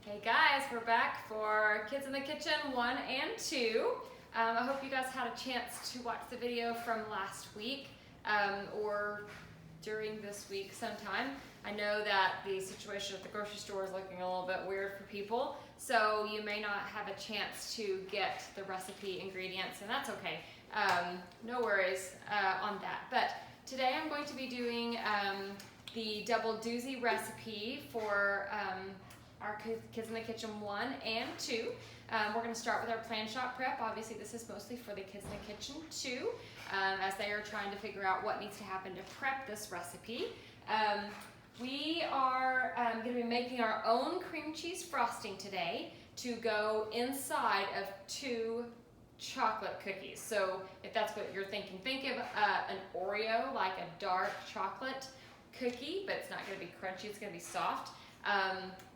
Hey guys, we're back for Kids in the Kitchen 1 and 2. I hope you guys had a chance to watch the video from last week or during this week sometime. I know that the situation at the grocery store is looking a little bit weird for people, so you may not have a chance to get the recipe ingredients, and that's okay. No worries on that. But today I'm going to be doing the double doozy recipe for our Kids in the Kitchen 1 and 2. We're going to start with our plan shop prep. Obviously this is mostly for the Kids in the Kitchen 2 as they are trying to figure out what needs to happen to prep this recipe. We are going to be making our own cream cheese frosting today to go inside of 2 chocolate cookies. So if that's what you're thinking, think of an Oreo, like a dark chocolate cookie, but it's not going to be crunchy, it's going to be soft.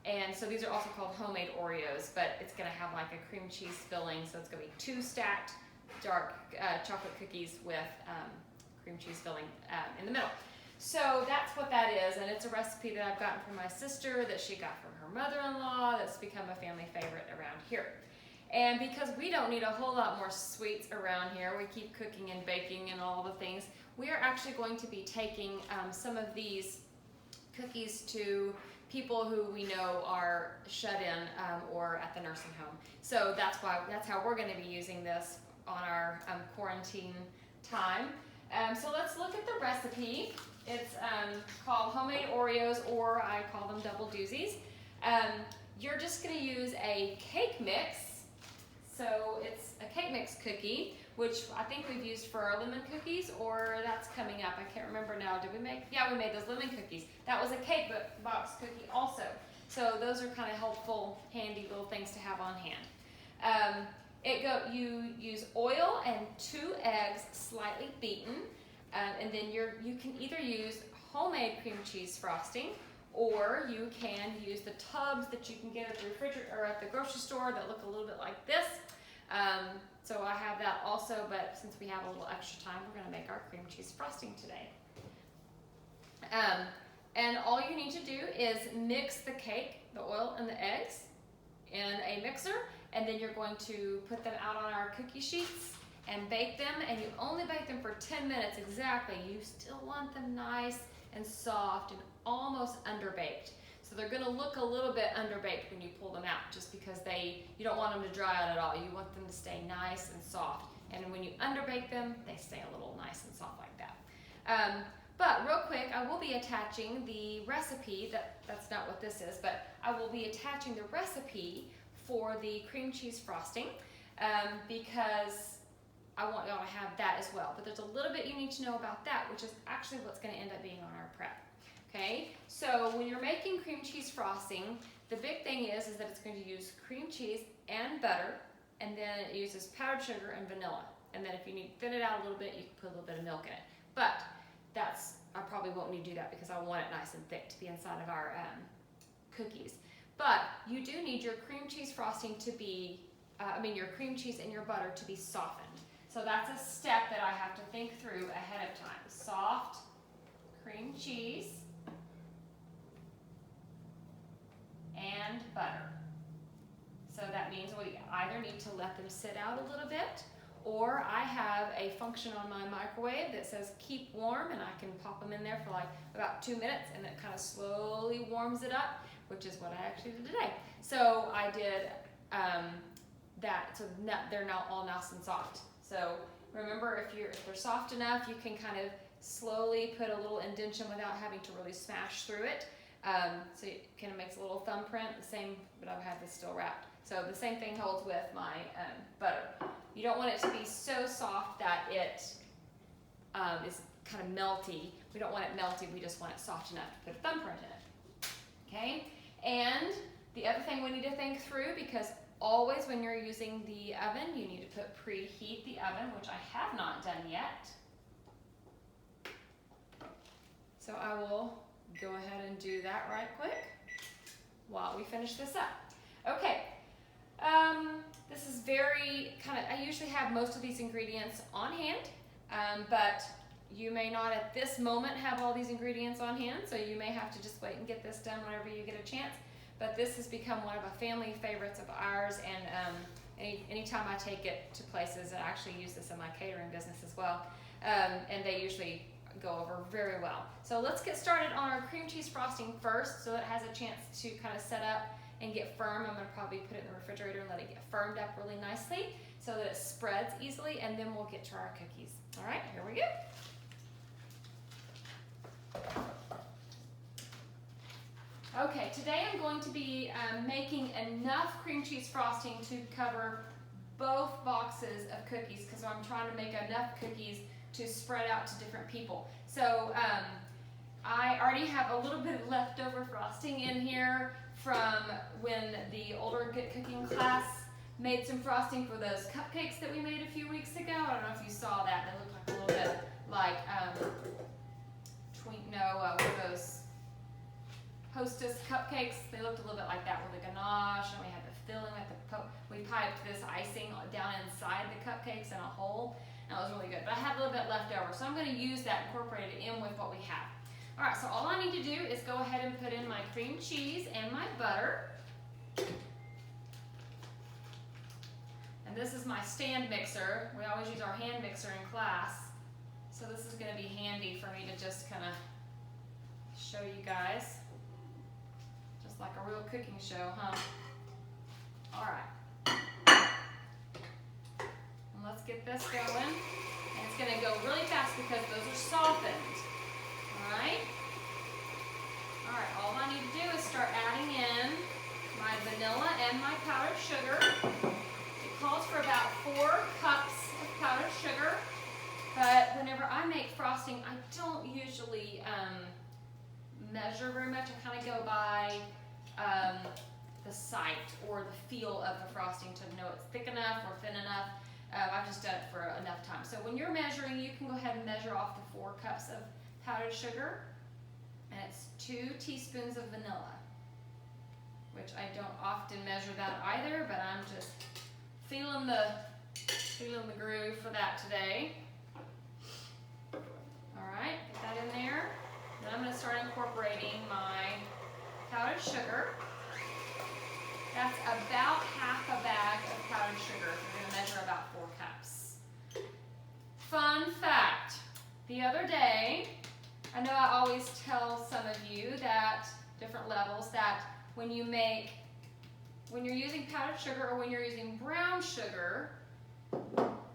And so these are also called homemade Oreos, but it's going to have like a cream cheese filling, so it's going to be 2 stacked dark chocolate cookies with cream cheese filling in the middle. So that's what that is, and it's a recipe that I've gotten from my sister, that she got from her mother-in-law, that's become a family favorite around here. And because we don't need a whole lot more sweets around here, we keep cooking and baking and all the things, we are actually going to be taking some of these cookies to people who we know are shut in or at the nursing home. So that's how we're going to be using this on our quarantine time. So let's look at the recipe. It's called homemade Oreos, or I call them double doozies. You're just going to use a cake mix. So it's a cake mix cookie, which I think we've used for our lemon cookies, or that's coming up. I can't remember now. Did we make? Yeah, we made those lemon cookies. That was a cake box cookie also. So those are kind of helpful, handy little things to have on hand. You use oil and 2 eggs slightly beaten, and then you can either use homemade cream cheese frosting, or you can use the tubs that you can get at the refrigerator or at the grocery store that look a little bit like this. So I have that also, but since we have a little extra time, we're going to make our cream cheese frosting today. And all you need to do is mix the cake, the oil, and the eggs in a mixer, and then you're going to put them out on our cookie sheets and bake them, and you only bake them for 10 minutes exactly. You still want them nice and soft and almost underbaked. So they're going to look a little bit underbaked when you pull them out, just because you don't want them to dry out at all. You want them to stay nice and soft. And when you underbake them, they stay a little nice and soft like that. But real quick, I will be attaching the recipe, that's not what this is, but I will be attaching the recipe for the cream cheese frosting because I want y'all to have that as well. But there's a little bit you need to know about that, which is actually what's going to end up being on our prep. Okay, so when you're making cream cheese frosting, the big thing is that it's going to use cream cheese and butter, and then it uses powdered sugar and vanilla. And then if you need to thin it out a little bit, you can put a little bit of milk in it. But I probably won't need to do that because I want it nice and thick to be inside of our cookies. But you do need your cream cheese frosting to be, your cream cheese and your butter to be softened. So that's a step that I have to think through ahead of time. Soft cream cheese and butter. So that means we either need to let them sit out a little bit, or I have a function on my microwave that says keep warm, and I can pop them in there for like about 2 minutes, and it kind of slowly warms it up, which is what I actually did today. So I did that, so they're now all nice and soft. So remember, if they're soft enough, you can kind of slowly put a little indentation without having to really smash through it. So it kind of makes a little thumbprint, the same, but I've had this still wrapped. So the same thing holds with my butter. You don't want it to be so soft that it is kind of melty. We don't want it melty, we just want it soft enough to put a thumbprint in it. Okay? And the other thing we need to think through, because always when you're using the oven, you need to preheat the oven, which I have not done yet. So I will go ahead and do that right quick while we finish this up. Okay, this is very I usually have most of these ingredients on hand, but you may not at this moment have all these ingredients on hand, so you may have to just wait and get this done whenever you get a chance. but this has become one of the family favorites of ours, and anytime I take it to places, I actually use this in my catering business as well, and they usually go over very well. So let's get started on our cream cheese frosting first, so it has a chance to kind of set up and get firm. I'm going to probably put it in the refrigerator and let it get firmed up really nicely so that it spreads easily, and then we'll get to our cookies. All right, here we go. Okay, today I'm going to be making enough cream cheese frosting to cover both boxes of cookies, because I'm trying to make enough cookies to spread out to different people. So I already have a little bit of leftover frosting in here from when the older Get Cooking class made some frosting for those cupcakes that we made a few weeks ago. I don't know if you saw that. They looked like a little bit like what are those Hostess cupcakes? They looked a little bit like that with the ganache, and we had the filling with we piped this icing down inside the cupcakes in a hole. That was really good, but I had a little bit left over, so I'm going to use that, incorporate it in with what we have. All right, so all I need to do is go ahead and put in my cream cheese and my butter. And this is my stand mixer. We always use our hand mixer in class, so this is going to be handy for me to just kind of show you guys. Just like a real cooking show, huh? All right. Let's get this going, and it's going to go really fast because those are softened. All right, all I need to do is start adding in my vanilla and my powdered sugar. It calls for about 4 cups of powdered sugar, but whenever I make frosting, I don't usually measure very much. I kind of go by the sight or the feel of the frosting to know it's thick enough or thin enough. I've just done it for enough time. So when you're measuring, you can go ahead and measure off the 4 cups of powdered sugar, and it's 2 teaspoons of vanilla, which I don't often measure that either, but I'm just feeling the groove for that today. All right, get that in there. Then I'm going to start incorporating my powdered sugar. That's about half a bag of powdered sugar. We're going to measure about 4 cups. Fun fact, the other day, I know I always tell some of you that, different levels, that when you're using powdered sugar or when you're using brown sugar,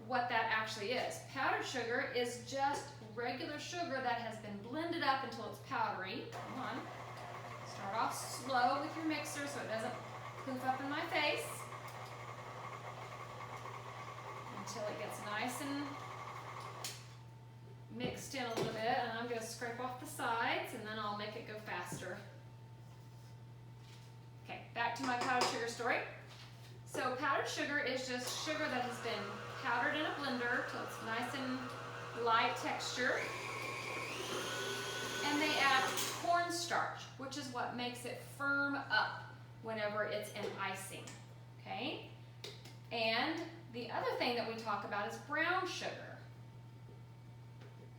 what that actually is. Powdered sugar is just regular sugar that has been blended up until it's powdery. Come on. Start off slow with your mixer so it doesn't poof up in my face until it gets nice and mixed in a little bit, and I'm going to scrape off the sides, and then I'll make it go faster. Okay, back to my powdered sugar story. So powdered sugar is just sugar that has been powdered in a blender till it's nice and light texture. And they add cornstarch, which is what makes it firm up whenever it's in icing, okay? And the other thing that we talk about is brown sugar.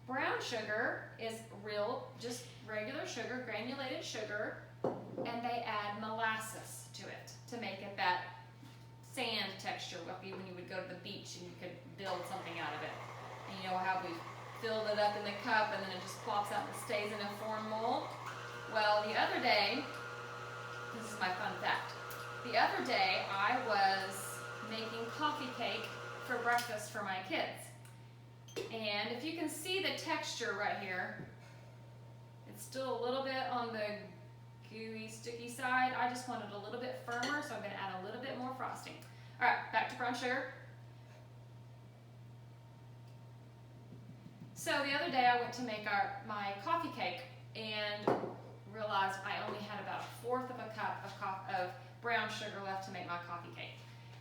Brown sugar is just regular sugar, granulated sugar, and they add molasses to it to make it that sand texture, when you would go to the beach and you could build something out of it. And you know how we filled it up in the cup and then it just plops out and stays in a form mold? Well, the other day, this is my fun fact. The other day, I was making coffee cake for breakfast for my kids. And if you can see the texture right here, it's still a little bit on the gooey, sticky side. I just want it a little bit firmer, so I'm going to add a little bit more frosting. All right, back to brown sugar. So the other day I went to make my coffee cake and realized I only had about 1/4 of a cup of brown sugar left to make my coffee cake.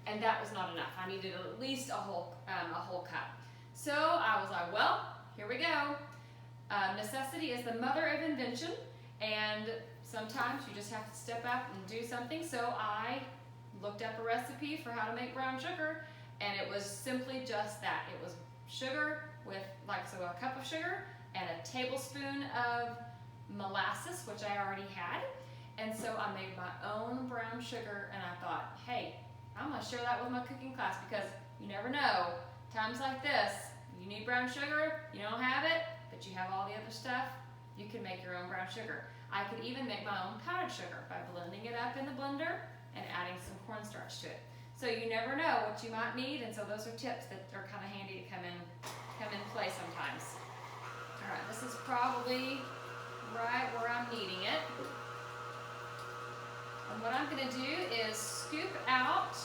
And that was not enough. I needed at least a whole cup. So I was like, well, here we go. Necessity is the mother of invention, and sometimes you just have to step up and do something. So I looked up a recipe for how to make brown sugar, and it was simply just that. It was sugar with, a cup of sugar and a tablespoon of molasses, which I already had. And so I made my own brown sugar, and I thought, hey, I'm gonna share that with my cooking class because you never know, times like this, you need brown sugar, you don't have it, but you have all the other stuff, you can make your own brown sugar. I could even make my own powdered sugar by blending it up in the blender and adding some cornstarch to it. So you never know what you might need, and so those are tips that are kind of handy to come in play sometimes. All right, this is probably right where I'm needing it. And what I'm gonna do is scoop out